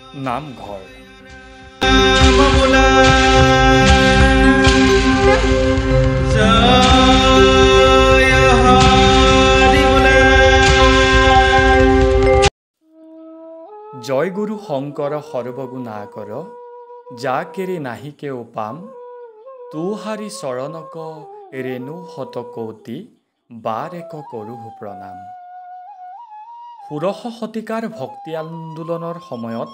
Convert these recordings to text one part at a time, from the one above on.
নামঘৰ। জয় গুৰু শংকৰ সৰ্বগুণা কৰ, যা কেৰি নাহি কেও পাম, তুহাৰি চৰণক ৰেণু শত কৌটি, বাৰ এক কৰোহু প্ৰণাম। ষোড়শ শতিকাৰ ভক্তি আন্দোলনৰ সময়ত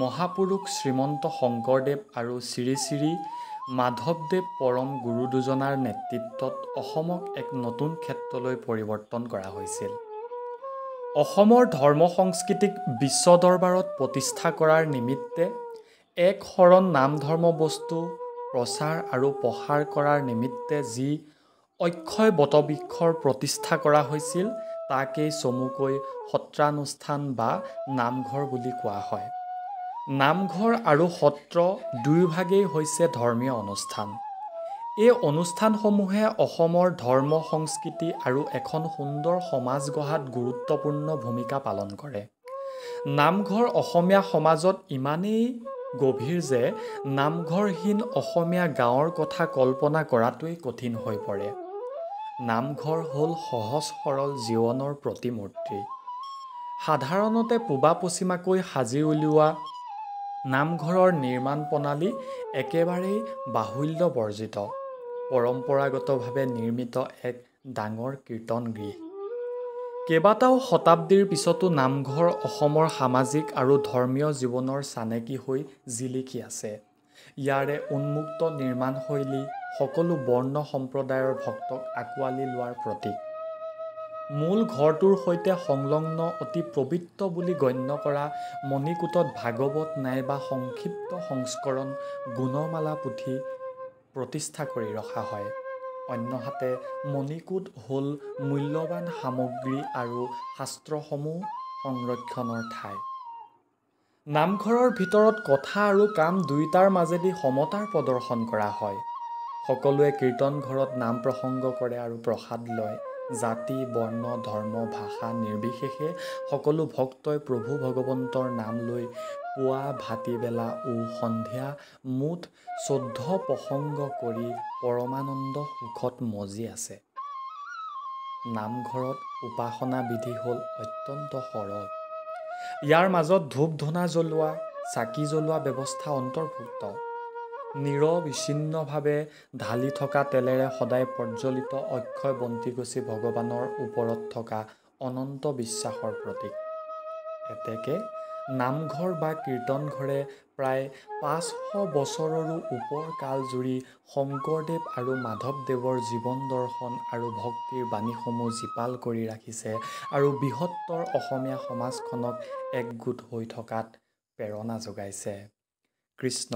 মহাপুৰুষ শ্ৰীমন্ত শংকৰদেৱ আৰু শ্ৰী শ্ৰী মাধৱদেৱ পৰম গুৰু দুজনাৰ নেতৃত্বত অসমক এক নতুন ক্ষেত্ৰলৈ পৰিৱৰ্তন কৰা হৈছিল। অসমৰ ধৰ্ম সংস্কৃতিক বিশ্ব দৰবাৰত প্ৰতিষ্ঠা কৰাৰ নিমিত্তে এক শৰণ নাম ধৰ্ম বস্তু প্ৰচাৰ আৰু প্ৰসাৰ কৰাৰ নিমিত্তে যি অক্ষয় বটবৃক্ষৰ প্ৰতিষ্ঠা কৰা হৈছিল তাকেই চমুকৈ সত্ৰানুষ্ঠান বা নামঘৰ বুলি কোৱা হয়। নামঘৰ আৰু সত্ৰ দুয়োভাগেই হৈছে ধৰ্মীয় অনুষ্ঠান। এই অনুষ্ঠানসমূহে অসমৰ ধৰ্ম সংস্কৃতি আৰু এখন সুন্দৰ সমাজ গঢ়াত গুৰুত্বপূৰ্ণ ভূমিকা পালন কৰে। নামঘৰ অসমীয়া সমাজত ইমানেই গভীৰ যে নামঘৰহীন অসমীয়া গাঁৱৰ কথা কল্পনা কৰাটোৱেই কঠিন হৈ পৰে। নামঘৰ হ'ল সহজ সৰল জীৱনৰ প্ৰতিমূৰ্তি। সাধাৰণতে পূবা পশ্চিমাকৈ সাজি উলিওৱা নামঘৰৰ নিৰ্মাণ প্ৰণালী একেবাৰেই বাহুল্য বৰ্জিত, পৰম্পৰাগতভাৱে নিৰ্মিত এক ডাঙৰ কীৰ্তন গৃহ। কেইবাটাও শতাব্দীৰ পিছতো নামঘৰ অসমৰ সামাজিক আৰু ধৰ্মীয় জীৱনৰ চানেকি হৈ জিলিকি আছে। ইয়াৰে উন্মুক্ত নিৰ্মাণশৈলী সকলো বৰ্ণ সম্প্ৰদায়ৰ ভক্তক আঁকোৱালি লোৱাৰ প্ৰতীক। মূল ঘৰটোৰ সৈতে সংলগ্ন অতি পবিত্ৰ বুলি গণ্য কৰা মণিকূটত ভাগৱত নাইবা সংক্ষিপ্ত সংস্কৰণ গুণমালা পুথি প্ৰতিষ্ঠা কৰি ৰখা হয়। অন্যহাতে মণিকূট হ'ল মূল্যৱান সামগ্ৰী আৰু শাস্ত্ৰসমূহ সংৰক্ষণৰ ঠাই। নামঘৰৰ ভিতৰত কথা আৰু কাম দুয়োটাৰ মাজেদি সমতাৰ প্ৰদৰ্শন কৰা হয়। সকলোৱে কীৰ্তন ঘৰত নাম প্ৰসংগ কৰে আৰু প্ৰসাদ লয়। জাতি বৰ্ণ ধৰ্ম ভাষা নিৰ্বিশেষে সকলো ভক্তই প্ৰভু ভগৱন্তৰ নাম লৈ পুৱা ভাটিবেলা ও সন্ধিয়া মুঠ 14 প্ৰসংগ কৰি পৰমানন্দ সুখত মজি আছে। নামঘৰত উপাসনা বিধি হ'ল অত্যন্ত সৰল। ইয়াৰ মাজত ধূপ ধূনা জ্বলোৱা, চাকি জ্বলোৱা ব্যৱস্থা অন্তৰ্ভুক্ত। নিৰবিচ্ছিন্নভাৱে ঢালি থকা তেলেৰে সদায় প্ৰজ্বলিত অক্ষয় বন্তিগছি ভগৱানৰ ওপৰত থকা অনন্ত বিশ্বাসৰ প্ৰতীক। এতেকে নামঘৰ বা কীৰ্তনঘৰে প্ৰায় 500 বছৰৰো ওপৰ কাল জুৰি শংকৰদেৱ আৰু মাধৱদেৱৰ জীৱন দৰ্শন আৰু ভক্তিৰ বাণীসমূহ জীপাল কৰি ৰাখিছে আৰু বৃহত্তৰ অসমীয়া সমাজখনক একগোট হৈ থকাত প্ৰেৰণা যোগাইছে। কৃষ্ণ